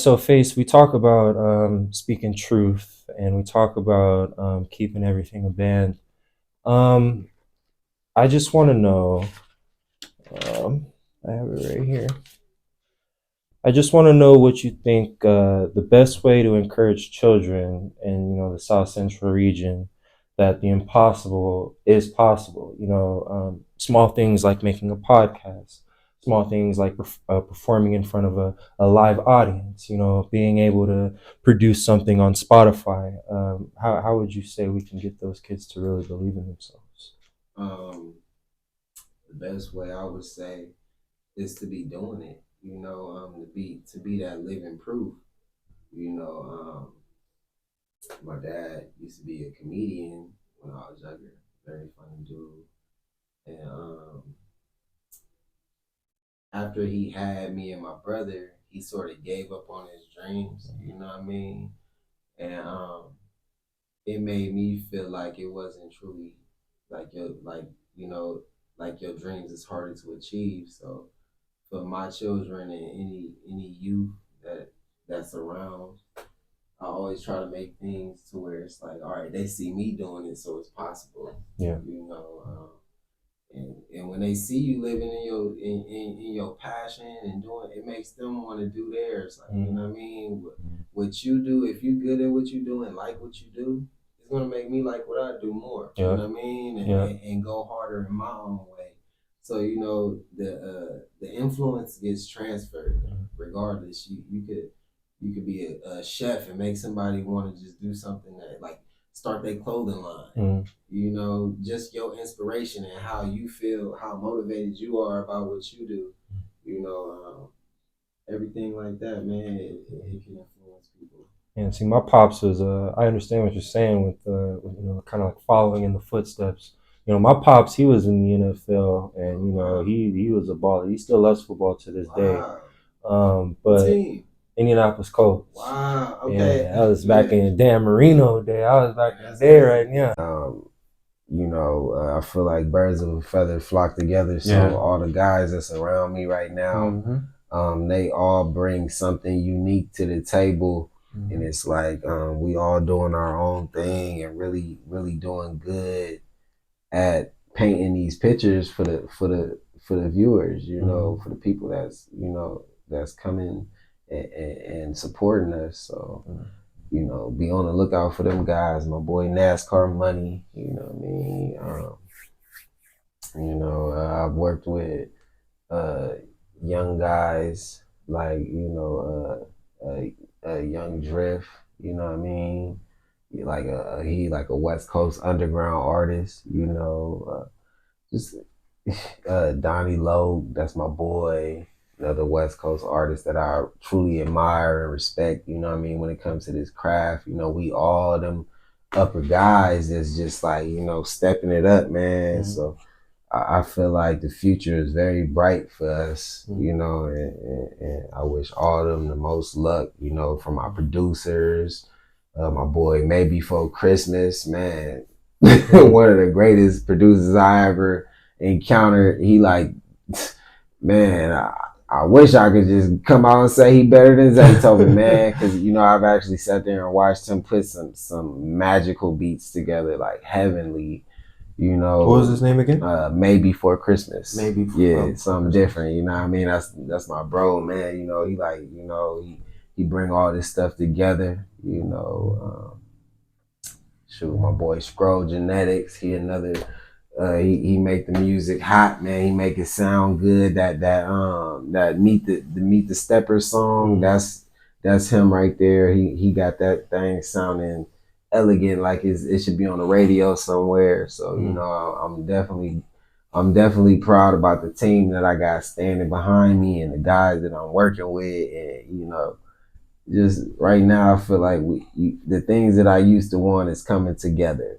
So, Face, we talk about speaking truth, and we talk about keeping everything a band. Um, I just want to know. Um, I have it right here. I just want to know what you think the best way to encourage children in the South Central region that the impossible is possible. Small things like making a podcast, small things like performing in front of a live audience. Being able to produce something on Spotify. How would you say we can get those kids to really believe in themselves? Um, the best way I would say is to be doing it. To be that living proof. You know, my dad used to be a comedian when I was younger. Very funny dude. And after he had me and my brother, he sort of gave up on his dreams. You know what I mean? And it made me feel like it wasn't truly you know like your dreams is harder to achieve. So for my children and any youth that's around, I always try to make things to where it's like, all right, they see me doing it, so it's possible. Yeah. And when they see you living in your passion and doing, it makes them want to do theirs. Like, you know what I mean? What you do, if you good at what you do and like what you do, it's gonna make me like what I do more. Yeah. You know what I mean? And go harder in my own way. So the influence gets transferred regardless. You could be a chef and make somebody want to just do something that like start their clothing line. Just your inspiration and how you feel, how motivated you are about what you do. Everything like that, man, it can influence people. And see, my pops was. I understand what you're saying with kind of like following in the footsteps. My pops, he was in the NFL, and he was a baller. He still loves football to this day. But Team. Indianapolis Colts. Wow. Okay. Yeah, I was back in Dan Marino day. I was back in the day right now. I feel like birds of a feather flock together. So Yeah. all the guys that's around me right now, they all bring something unique to the table. And it's like we all doing our own thing and really, really doing good at painting these pictures for the viewers. For the people that's coming and supporting us. So be on the lookout for them guys. My boy NASCAR Money. You know what I mean? I've worked with uh, young guys like Young Drift. You know what I mean? He like a West Coast underground artist. Just Donnie Logue. That's my boy. Another West Coast artist that I truly admire and respect. You know what I mean? When it comes to this craft, we all them upper guys that's just like stepping it up, man. So I feel like the future is very bright for us, and I wish all of them the most luck, from my producers, my boy Maybe For Christmas, man, one of the greatest producers I ever encountered. He like, man, I wish I could just come out and say he better than Zaytoven, man, because I've actually sat there and watched him put some magical beats together, like heavenly. What was his name again? Maybe For Christmas. Maybe. Something different. You know what I mean? That's my bro, man. He like he bring all this stuff together. Shoot, my boy Scroll Genetics. He another. He make the music hot, man. He make it sound good. That Meet the Stepper song. That's him right there. He got that thing sounding elegant, like it should be on the radio somewhere. So I'm definitely proud about the team that I got standing behind me and the guys that I'm working with, and just right now I feel like the things that I used to want is coming together.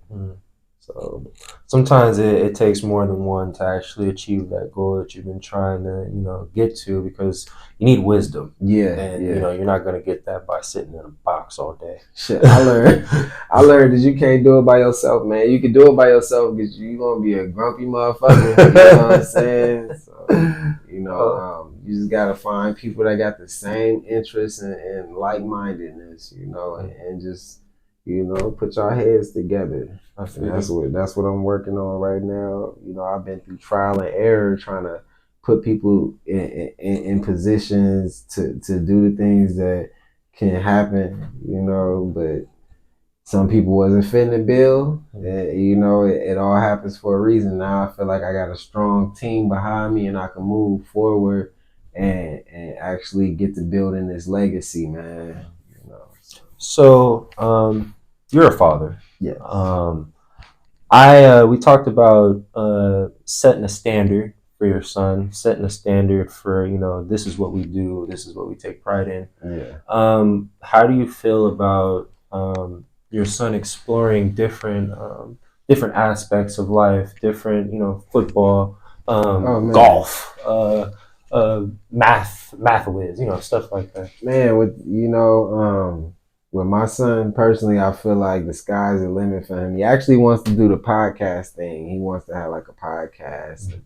So sometimes it takes more than one to actually achieve that goal that you've been trying to, get to, because you need wisdom. Yeah, And, yeah. you're not going to get that by sitting in a box all day. Shit, I learned that you can't do it by yourself, man. You can do it by yourself because you gonna be a grumpy motherfucker. You know what I'm saying? So, you just gotta find people that got the same interests and like mindedness, and just, put your heads together. And that's what I'm working on right now. I've been through trial and error trying to put people in positions to do the things that can happen, but some people wasn't fitting the bill. And, it all happens for a reason. Now I feel like I got a strong team behind me and I can move forward and actually get to building this legacy, man. So, you're a father. Yes. We talked about setting a standard for your son, setting a standard for, this is what we do, this is what we take pride in. Yeah. How do you feel about your son exploring different aspects of life, different, football, golf, math whiz, stuff like that? Man, with my son personally, I feel like the sky's the limit for him. He actually wants to do the podcast thing. He wants to have like a podcast and,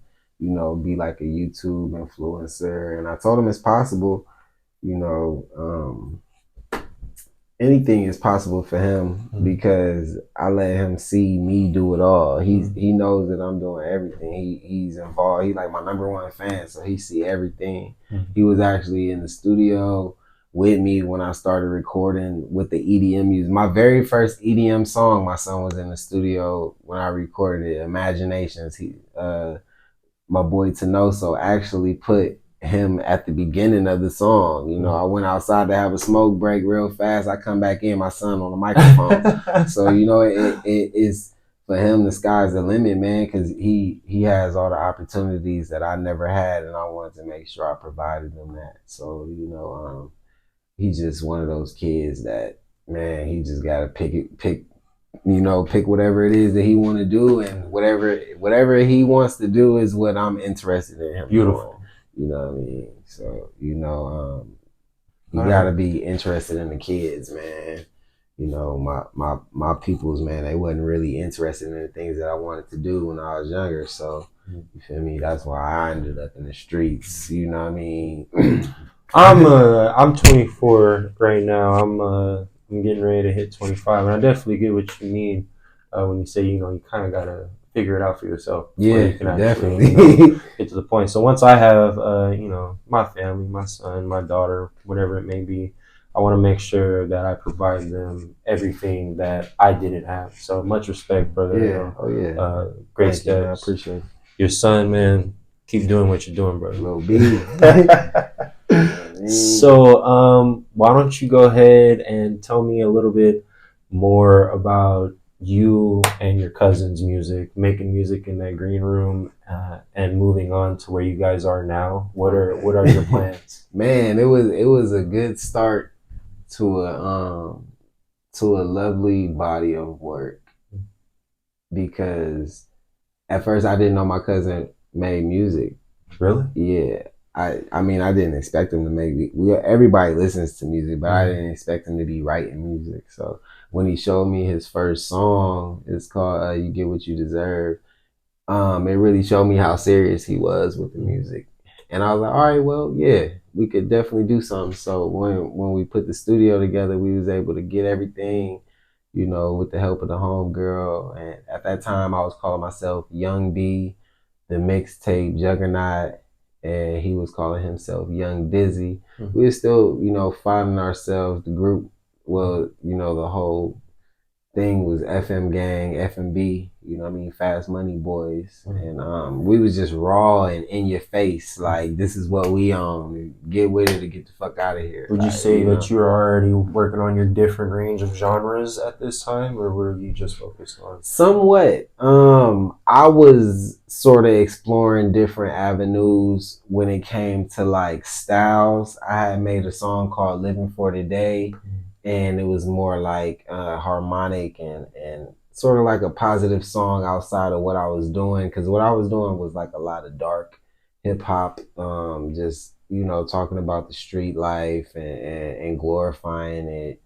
be like a YouTube influencer. And I told him it's possible, you know, anything is possible for him because I let him see me do it all. He knows that I'm doing everything. He's involved. He's like my number one fan, so he see everything. He was actually in the studio with me when I started recording with the EDM music. My very first EDM song, my son was in the studio when I recorded it. Imaginations. My boy Tenoso actually put him at the beginning of the song. I went outside to have a smoke break real fast. I come back in, my son on the microphone. So it is for him. The sky's the limit, man, because he has all the opportunities that I never had, and I wanted to make sure I provided him that. So he's just one of those kids that, man, he just gotta pick whatever it is that he want to do, and whatever he wants to do is what I'm interested in him. Beautiful. Doing, you know what I mean? So you gotta be interested in the kids, man. My peoples, man, they wasn't really interested in the things that I wanted to do when I was younger. So you feel me? That's why I ended up in the streets. You know what I mean? I'm 24 right now. I'm getting ready to hit 25, and I definitely get what you mean when you say you kind of gotta figure it out for yourself. Yeah, you can actually, definitely. get to the point. So once I have my family, my son, my daughter, whatever it may be, I want to make sure that I provide them everything that I didn't have. So much respect, brother. Yeah. Oh yeah. Great Thank steps. you, man. I appreciate it. Your son, man, keep doing what you're doing, brother. Little B. So, why don't you go ahead and tell me a little bit more about you and your cousin's music, making music in that green room, and moving on to where you guys are now. What are your plans? Man, it was a good start to a lovely body of work, because at first I didn't know my cousin made music. Really? Yeah. I mean, I didn't expect him to make everybody listens to music, but I didn't expect him to be writing music. So when he showed me his first song, it's called "You Get What You Deserve." It really showed me how serious he was with the music, and I was like, all right, well, yeah, we could definitely do something. So when we put the studio together, we was able to get everything, with the help of the homegirl. And at that time, I was calling myself Young B, the mixtape juggernaut, and he was calling himself Young Dizzy. We were still, finding ourselves. The group, well, the whole thing was FM Gang, FMB, Fast Money Boys. And we was just raw and in your face, like, this is what we own. Get with it to get the fuck out of here. Would you say that you were already working on your different range of genres at this time, or were you just focused on? Somewhat. I was sort of exploring different avenues when it came to like styles. I had made a song called Living for Today, and it was more like harmonic and sort of like a positive song outside of what I was doing, because what I was doing was like a lot of dark hip hop, just talking about the street life and glorifying it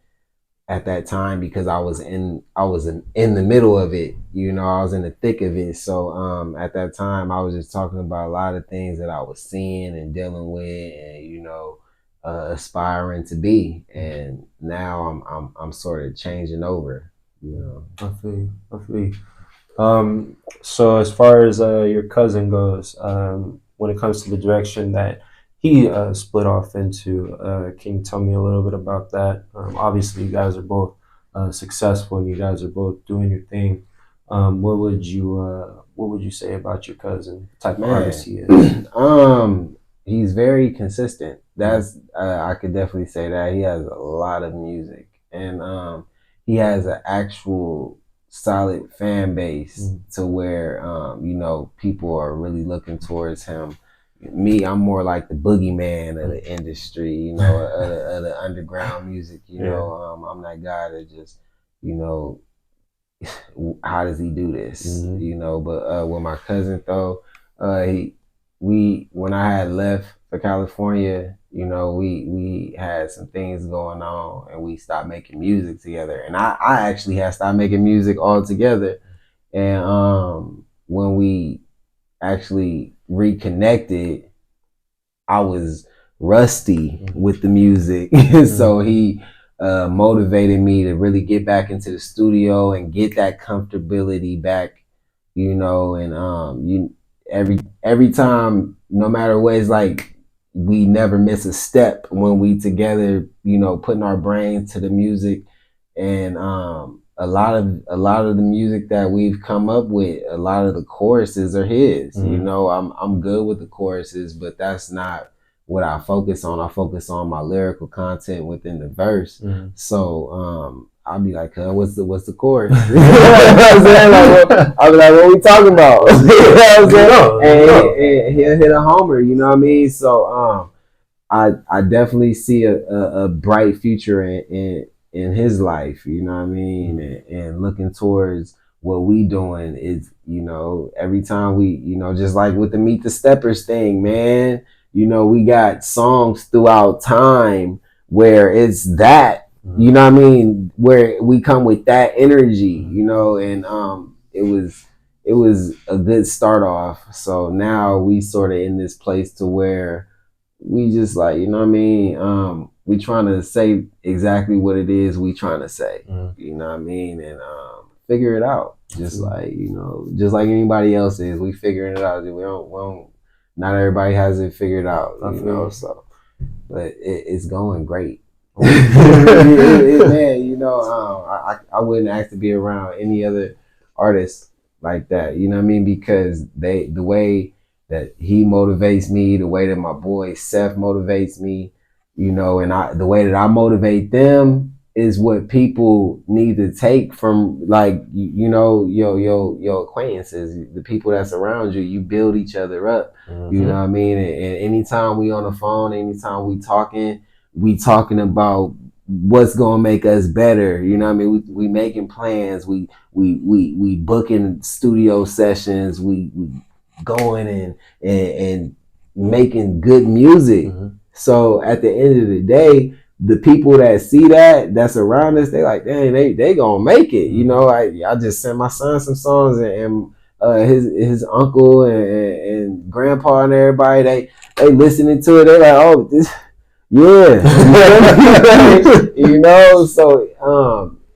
at that time, because I was in the middle of it. I was in the thick of it. So at that time I was just talking about a lot of things that I was seeing and dealing with, and aspiring to be. And now I'm sort of changing over. I feel you. I feel you. So as far as your cousin goes, when it comes to the direction that he split off into, can you tell me a little bit about that? Obviously, you guys are both successful, and you guys are both doing your thing. What would you say about your cousin? The type of artist he is? Man, he's very consistent. That's I could definitely say that he has a lot of music, and he has an actual solid fan base to where people are really looking towards him. Me, I'm more like the boogeyman of the industry, of the underground music. I'm that guy that just, you know, how does he do this? But with my cousin though, he we when I had left for California, we had some things going on, and we stopped making music together. And I actually had stopped making music altogether. And when we actually reconnected, I was rusty with the music. So he motivated me to really get back into the studio and get that comfortability back, and every time, no matter what, it's like we never miss a step when we together, putting our brain to the music. And a lot of the music that we've come up with, a lot of the choruses are his. I'm good with the choruses, but that's not what I focus on. I focus on my lyrical content within the verse. So I'll be like, what's the chorus? You know what I'm saying? I'll be like, what we talking about? You know what I'm saying? And he'll hit a homer, you know what I mean? So I definitely see a bright future in his life, you know what I mean? And looking towards what we doing is, every time we, just like with the Meet the Steppers thing, man, we got songs throughout time where it's that, you know what I mean, where we come with that energy, and it was a good start off. So now we sort of in this place to where we just like, you know what I mean, we trying to say exactly what it is we trying to say, you know what I mean, and figure it out, just like, just like anybody else is. We figuring it out. We don't not everybody has it figured out, so, but it's going great. Man, I wouldn't ask to be around any other artists like that, you know what I mean, because the way that he motivates me, the way that my boy Seth motivates me, and the way that I motivate them is what people need to take from, like, your acquaintances, the people that's around you. You build each other up, you know what I mean? And anytime we on the phone, anytime we talking about what's gonna make us better. You know what I mean? We making plans. We booking studio sessions. We going and making good music. So at the end of the day, the people that see that's around us, they like, dang, they gonna make it. I just sent my son some songs, and his uncle and grandpa and everybody, they listening to it. They like, oh, this, yeah. So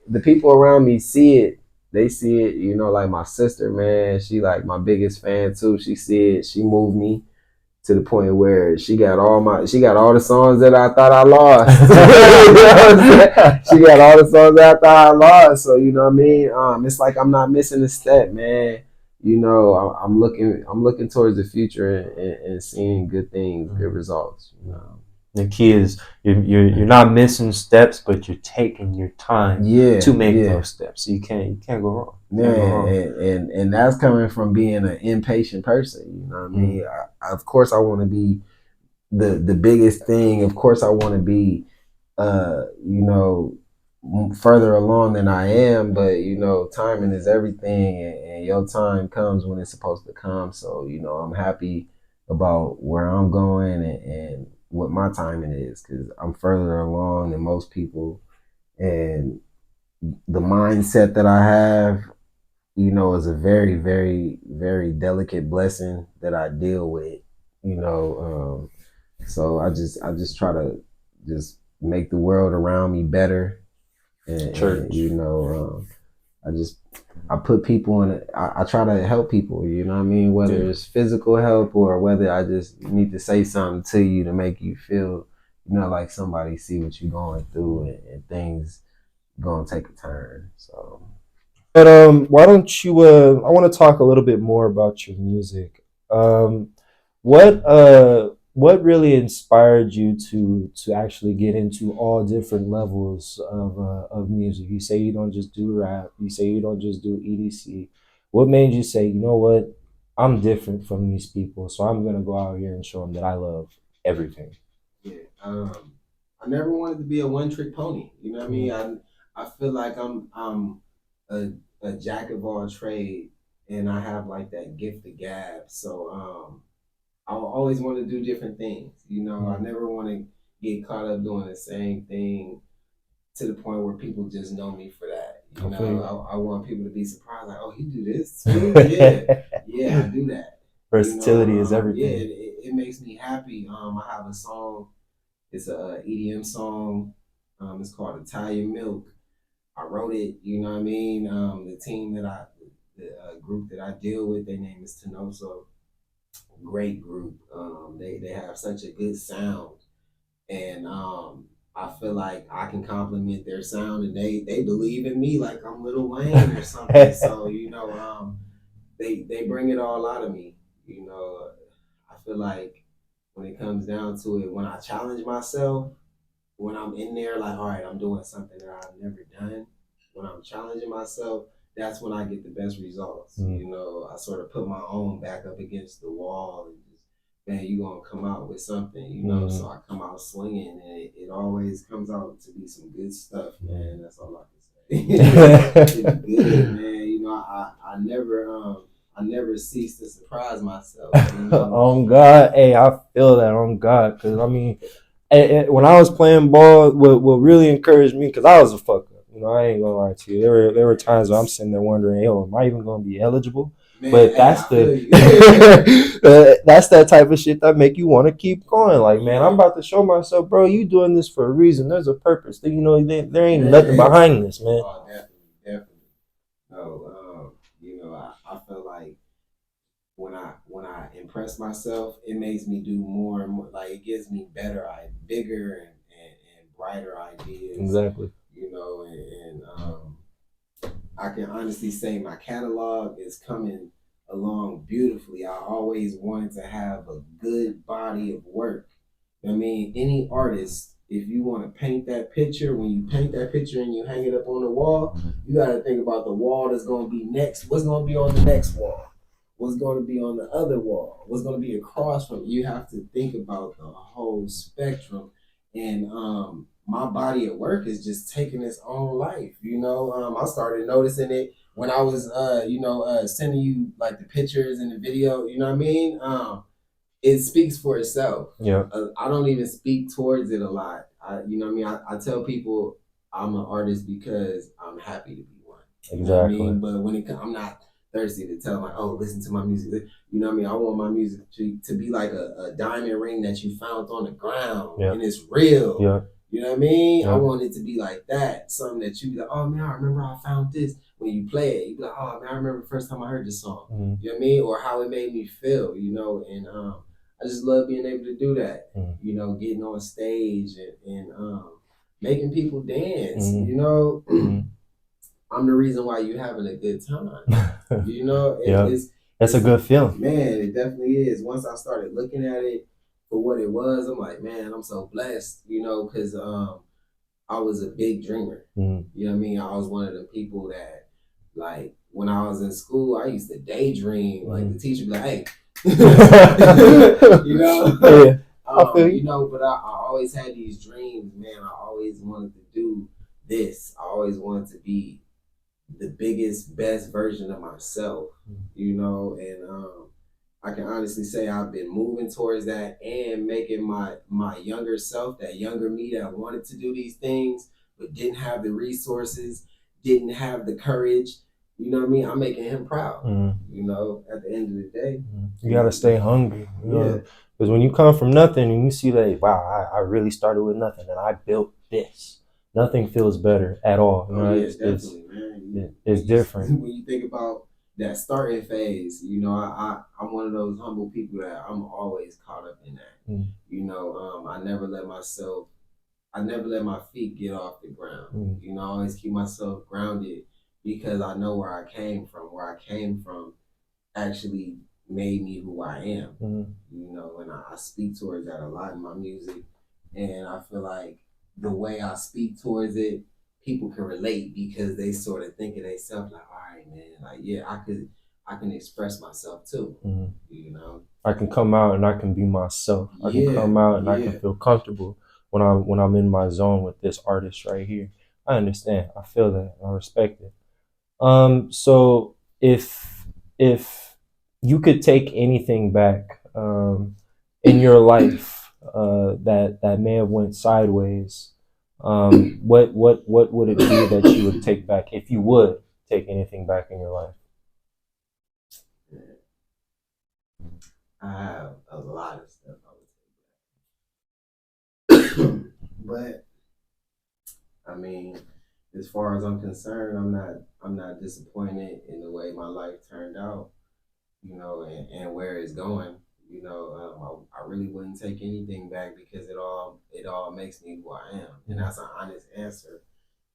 the people around me see it. They see it, like my sister, man, she like my biggest fan too. She see it. She moved me to the point where she got all the songs that I thought I lost. She got all the songs that I thought I lost. So you know what I mean? It's like I'm not missing a step, man. I'm looking towards the future and seeing good things, good results. The key is you're not missing steps, but you're taking your time to make those steps. So you can't go wrong. And that's coming from being an impatient person. You know what I mean? Of course, I want to be the biggest thing. Of course, I want to be, further along than I am, but you know, timing is everything, and your time comes when it's supposed to come. So you know, I'm happy about where I'm going and what my timing is because I'm further along than most people, and the mindset that I have, you know, is a very, very, very delicate blessing that I deal with. You know, so I just try to just make the world around me better, and Church. you know, I just I put people in. I try to help people. You know what I mean? Whether Yeah. it's physical help or whether I just need to say something to you to make you feel, you know, like somebody see what you're going through and things gonna take a turn. So But why don't you? I want to talk a little bit more about your music. Um, what really inspired you to actually get into all different levels of music? You say you don't just do rap. You say you don't just do EDC. What made you say, you know what, I'm different from these people, so I'm gonna go out here and show them that I love everything. yeah, I never wanted to be a one trick pony. You know what I mean? I feel like I'm a jack of all trade, and I have like that gift of gab. So I always want to do different things. You know, I never want to get caught up doing the same thing to the point where people just know me for that. You know, I want people to be surprised, like, oh, he do this too? Yeah, yeah, I do that. Versatility is Yeah, everything. it makes me happy. I have a song. It's a EDM song. It's called Italian Milk. I wrote it. You know what I mean? The team that the group that I deal with, their name is Tenoso. Great group. They have such a good sound, and I feel like I can compliment their sound, and they believe in me like I'm Lil Wayne or something. So you know, they bring it all out of me. You know, I feel like when it comes down to it, when I challenge myself, when I'm in there, like, all right, I'm doing something that I've never done. When I'm challenging myself, that's when I get the best results. You know, I sort of put my own back up against the wall and just, man, you gonna come out with something, you know. So I come out swinging, and it always comes out to be some good stuff, man. That's all I can say. It's good, man. You know, I never cease to surprise myself. You know, On God, hey, I feel that on God, because I mean, when I was playing ball, what really encouraged me, because I was a fuck up. You know, I ain't gonna lie to you. There were times where I'm sitting there wondering, yo, am I even gonna be eligible? man, But hey, that's I feel the you. that's that type of shit that make you want to keep going. Like, man, I'm about to show myself, bro. You doing this for a reason. There's a purpose. You know, there ain't nothing behind this, man. Oh, definitely, definitely. No, you know, I feel like when I impress myself, it makes me do more and more. Like it gives me bigger and brighter ideas. Exactly. You know, I can honestly say my catalog is coming along beautifully. I always wanted to have a good body of work. I mean, any artist, if you want to paint that picture, when you paint that picture and you hang it up on the wall, you got to think about the wall that's going to be next. What's going to be on the next wall? What's going to be on the other wall? What's going to be across from? You have to think about the whole spectrum. And my body of work is just taking its own life. You know, I started noticing it when I was, sending you like the pictures and the video. You know what I mean? It speaks for itself. Yeah. I don't even speak towards it a lot. You know what I mean? I tell people I'm an artist because I'm happy to be one. You know what I mean? But when I'm not thirsty to tell them, like, oh, listen to my music. You know what I mean? I want my music to be like a diamond ring that you found on the ground and it's real. Yeah. You know what I mean? I want it to be like that. Something that you be like, oh man, I remember I found this. When you play it, you be like, oh man, I remember the first time I heard this song. You know what I mean? Or how it made me feel, you know, and I just love being able to do that. You know, getting on stage and making people dance. You know, I'm the reason why you're having a good time. You know, That's a good feeling. Man, it definitely is. Once I started looking at it for what it was, I'm like, man, I'm so blessed. You know, because I was a big dreamer. You know what I mean? I was one of the people that, like, when I was in school, I used to daydream. Like the teacher would be like, hey. You know, yeah, you know, but I always had these dreams, man. I always wanted to do this. I always wanted to be the biggest, best version of myself, you know, and I can honestly say I've been moving towards that and making my younger self, that younger me that wanted to do these things but didn't have the resources, didn't have the courage. You know what I mean? I'm making him proud. You know, at the end of the day, you gotta stay hungry. You know? yeah. Because when you come from nothing and you see that, wow, I really started with nothing and I built this. Nothing feels better at all. You Oh know, yeah, definitely, man. it's different. When you think about that starting phase, you know, I'm one of those humble people that I'm always caught up in that. You know, I never let my feet get off the ground. You know, I always keep myself grounded because I know where I came from. Where I came from actually made me who I am. You know, and I speak towards that a lot in my music, and I feel like the way I speak towards it, people can relate because they sort of think of themselves like, all right, man, like yeah, I can express myself too. You know, I can come out and I can be myself. I can come out and I can feel comfortable when I'm in my zone with this artist right here. I understand. I feel that. I respect it. So if you could take anything back in your life that may have went sideways, what would it be that you would take back if you would take anything back in your life? I have a lot of stuff I would say, but I mean, as far as I'm concerned, I'm not disappointed in the way my life turned out, you know, and where it's going. You know, I really wouldn't take anything back because it all makes me who I am, and that's an honest answer.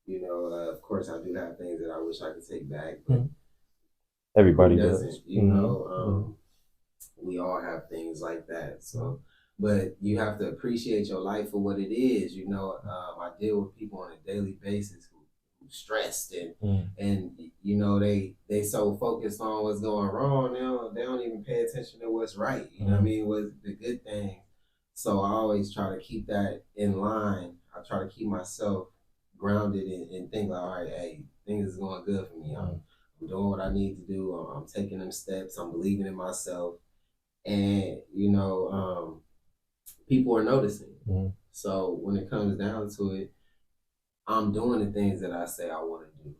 You know, of course, I do have things that I wish I could take back, but Everybody who does. doesn't? You know, we all have things like that. So, but you have to appreciate your life for what it is. You know, I deal with people on a daily basis who stressed and you know they so focused on what's going wrong now they don't even pay attention to what's right. You know what I mean? What's the good thing? So I always try to keep that in line. I try to keep myself grounded and think like, all right, hey, things is going good for me. I'm doing what I need to do. I'm taking them steps. I'm believing in myself and you know people are noticing. So when it comes down to it, I'm doing the things that I say I want to do,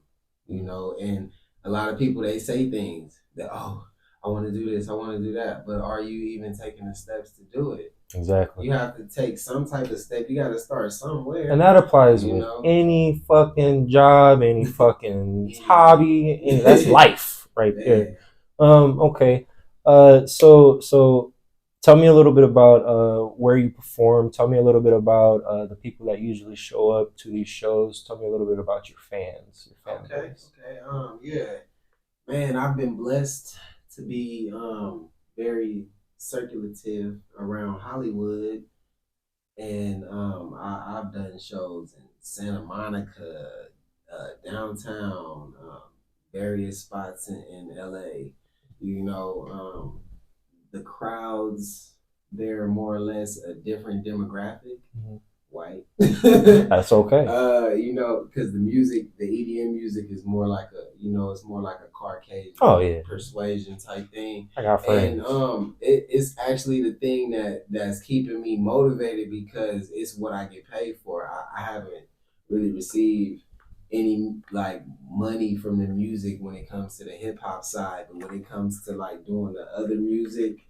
you know. And a lot of people they say things that I want to do this, I want to do that, but are you even taking the steps to do it? Exactly. You have to take some type of step. You got to start somewhere. And that applies with know? any fucking job, any fucking hobby. That's life right there. Okay. So tell me a little bit about where you perform. Tell me a little bit about the people that usually show up to these shows. Tell me a little bit about your fans, your fan base. Okay. Yeah. Man, I've been blessed to be very circulative around Hollywood, and I've done shows in Santa Monica, downtown, various spots in LA. You know, the crowds they're more or less a different demographic, white. That's okay. You know, because the music, the EDM music is more like it's more like a Caucasian persuasion type thing. I got friends. And it's actually the thing that's keeping me motivated because it's what I get paid for. I haven't really received any like money from the music when it comes to the hip hop side, but when it comes to like doing the other music,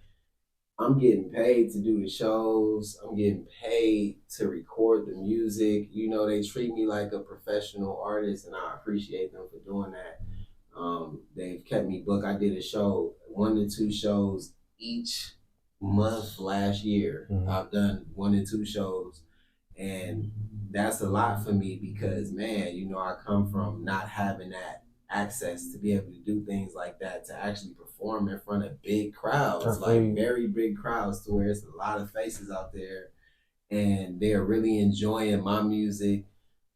I'm getting paid to do the shows. I'm getting paid to record the music. You know, they treat me like a professional artist, and I appreciate them for doing that. They've kept me booked. I did a show, 1 to 2 shows each month last year. I've done 1 to 2 shows, and that's a lot for me because, man, you know, I come from not having that access to be able to do things like that, to actually perform in front of big crowds, like very big crowds, to where it's a lot of faces out there and they're really enjoying my music.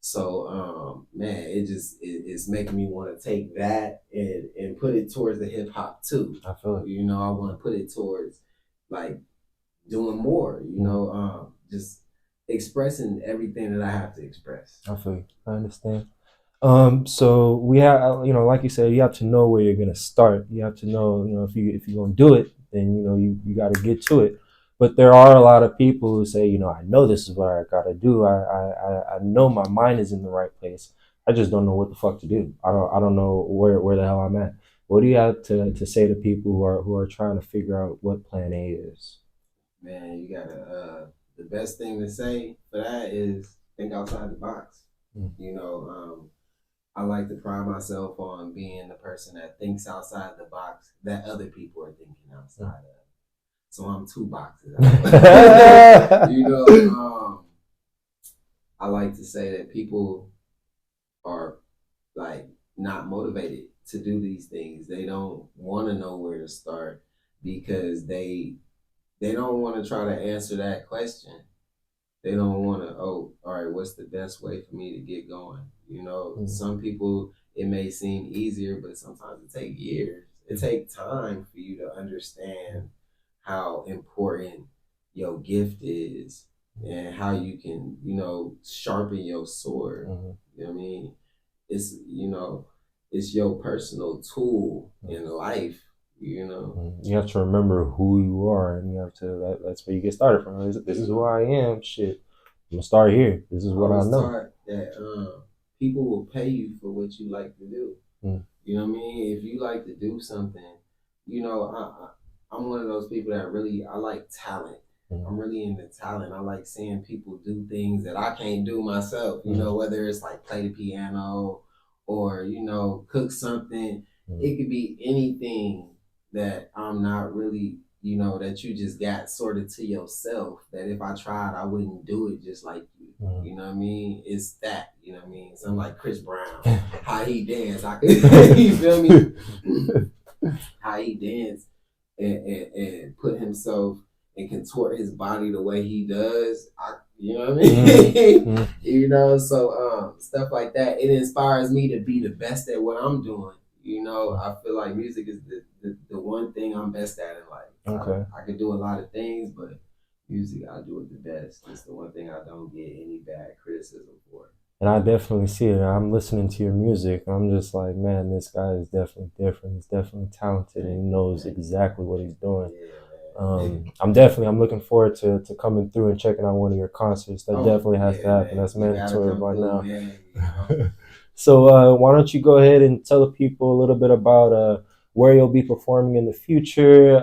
So man, it's making me want to take that and put it towards the hip hop too. I feel it. You know, I want to put it towards like doing more, you know, just expressing everything that I have to express. I feel you. I understand. So we have, like you said, you have to know where you're gonna start. You have to know, if you're gonna do it, then you got to get to it. But there are a lot of people who say, I know this is what I gotta do. I know my mind is in the right place. I just don't know what the fuck to do. I don't know where the hell I'm at. What do you have to say to people who are trying to figure out what plan A is? Man, you gotta. The best thing to say for that is think outside the box. Mm. I like to pride myself on being the person that thinks outside the box that other people are thinking outside of. So I'm two boxes. you know, um, I like to say that people are like not motivated to do these things. They don't want to know where to start because they don't want to try to answer that question. They don't want to, oh, all right, what's the best way for me to get going? Some people, it may seem easier, but sometimes it takes years. It takes time for you to understand how important your gift is and how you can, sharpen your sword. Mm-hmm. You know what I mean? It's your personal tool in life. You have to remember who you are, and you have to. That's where you get started from. This is who I am. Shit, I'm gonna start here. This is I what I was know. taught that people will pay you for what you like to do. Mm. You know what I mean? If you like to do something, I'm one of those people that really I like talent. I'm really into talent. I like seeing people do things that I can't do myself. Whether it's like play the piano or cook something. It could be anything that I'm not really that you just got sort of to yourself. That if I tried, I wouldn't do it just like you. You know what I mean? It's that. You know what I mean? Something like Chris Brown, how he dance. I could, you feel me? How he dance and put himself and contort his body the way he does. You know what I mean? So stuff like that. It inspires me to be the best at what I'm doing. I feel like music is the one thing I'm best at in life. Okay. I could do a lot of things, but music, I do it the best. It's the one thing I don't get any bad criticism for. And I definitely see it. I'm listening to your music. I'm just like, man, this guy is definitely different. He's definitely talented, and he knows exactly what he's doing. I'm looking forward to coming through and checking out one of your concerts. That definitely has to happen. Man. That's mandatory by now. So why don't you go ahead and tell the people a little bit about where you'll be performing in the future,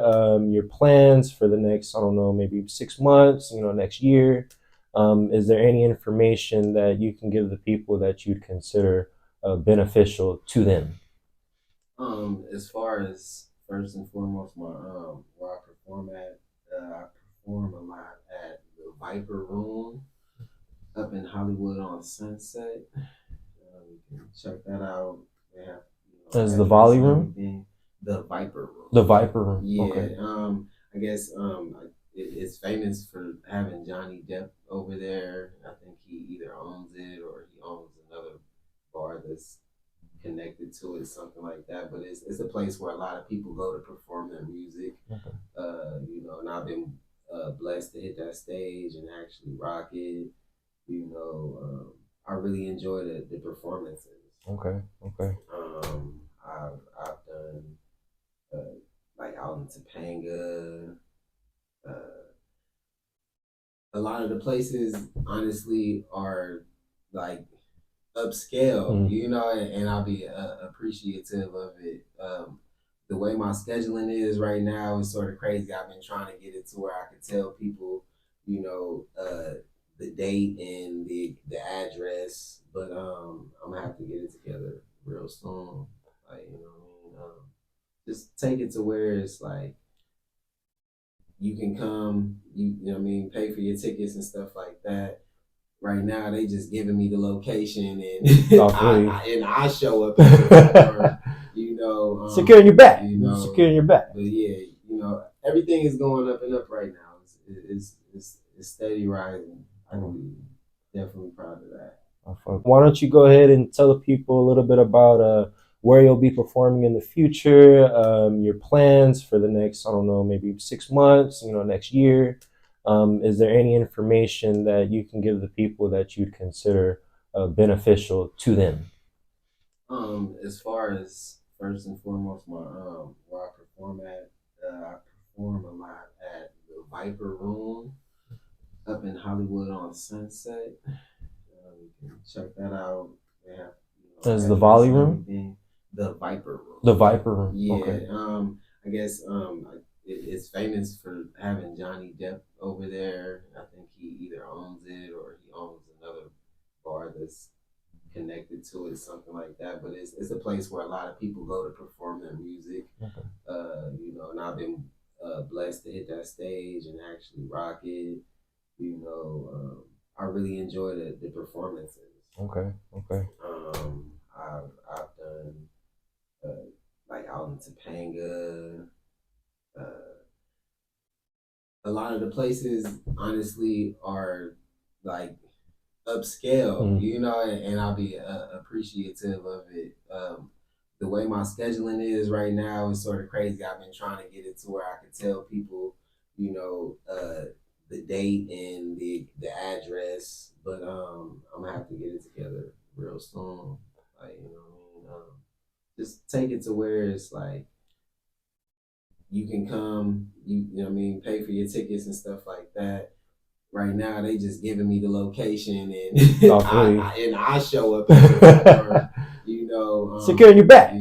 your plans for the next, I don't know, maybe 6 months, next year. Is there any information that you can give the people that you'd consider beneficial to them? As far as first and foremost, my where I perform at, I perform a lot at the Viper Room up in Hollywood on Sunset. You can check that out. They have As the Volley Room? The Viper Room. The Viper Room. Yeah. Okay. I guess it's famous for having Johnny Depp over there. I think he either owns it or he owns another bar that's connected to it, something like that. But it's a place where a lot of people go to perform their music. Okay. And I've been blessed to hit that stage and actually rock it. I really enjoy the performances. Okay. Okay. I've done like out in Topanga. A lot of the places, honestly, are like upscale, and I'll be appreciative of it. The way my scheduling is right now is sort of crazy. I've been trying to get it to where I could tell people, the date and the address, but I'm gonna have to get it together real soon. Like just take it to where it's like you can come, pay for your tickets and stuff like that. Right now, they just giving me the location and I show up. Securing your back. Securing your back. But yeah, everything is going up and up right now. It's steady rising. I'm definitely proud of that. Why don't you go ahead and tell the people a little bit about where you'll be performing in the future, your plans for the next, I don't know, maybe 6 months, next year. Is there any information that you can give the people that you'd consider beneficial to them? As far as first and foremost, my where I perform at, I perform a lot at the Viper Room up in Hollywood on Sunset. You can check that out. They have As the address volley and room? everything. The Viper Room. The Viper room. Yeah. Okay. I guess it's famous for having Johnny Depp over there. I think he either owns it or he owns another bar that's connected to it, something like that. But it's a place where a lot of people go to perform their music. Okay. And I've been blessed to hit that stage and actually rock it. I really enjoy the performances. Okay. Okay. I've done like out in Topanga. Uh, a lot of the places, honestly, are like upscale, and I'll be appreciative of it. The way my scheduling is right now is sort of crazy. I've been trying to get it to where I can tell people, the date and the address, but I'm gonna have to get it together real soon. Like, just take it to where it's like you can come, pay for your tickets and stuff like that. Right now, they just giving me the location and I show up securing your back.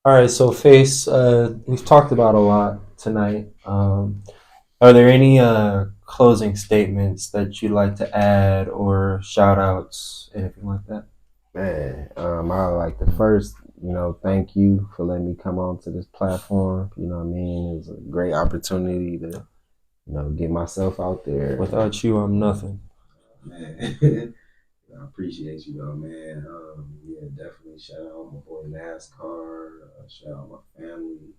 All right, so Face, we've talked about a lot tonight. Are there any closing statements that you'd like to add or shout outs, anything like that? Man, I like to first, thank you for letting me come onto this platform. You know what I mean? It was a great opportunity to, get myself out there. Without you, I'm nothing. Man, I appreciate you though, man. Yeah, definitely shout out my boy NASCAR. Shout out my family,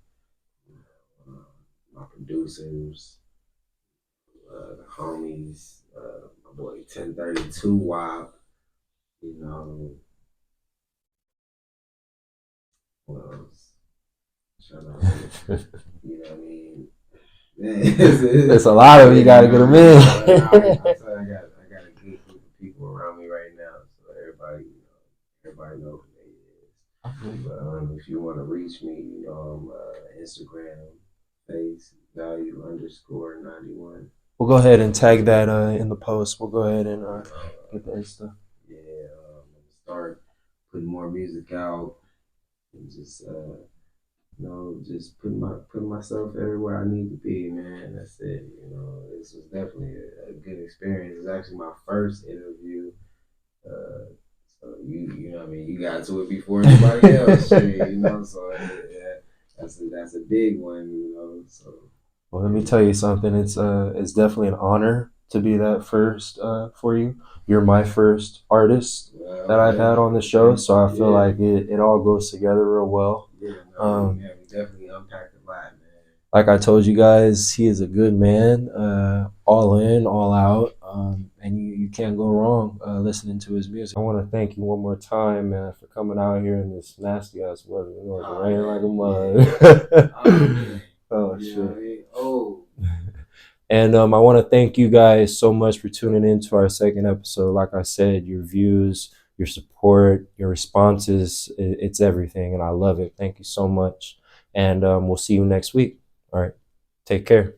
my producers, the homies, my boy 1032 WAP. You know, what else? Shout out, you know what I mean? It's a lot of you got to get them in. I got a good group of people around me right now, so everybody know who they is. But if you want to reach me, Instagram, face value underscore 91. We'll go ahead and tag that in the post. We'll go ahead and get the Insta. Yeah, start putting more music out and just just putting myself everywhere I need to be, man. That's it. This was definitely a good experience. It's actually my first interview. So you know what I mean, you got to it before anybody else, so yeah, that's a big one. So well, let me tell you something. It's definitely an honor to be that first for you. You're my first artist that I've had on the show, so I feel like it all goes together real well. Yeah, we definitely unpacked a lot, man. Like I told you guys, he is a good man, all in, all out, and you can't go wrong listening to his music. I want to thank you one more time, man, for coming out here in this nasty ass weather. It's raining like a mud. Oh shit. Oh. And I want to thank you guys so much for tuning in to our second episode. Like I said, your views, your support, your responses, it's everything. And I love it. Thank you so much. And we'll see you next week. All right. Take care.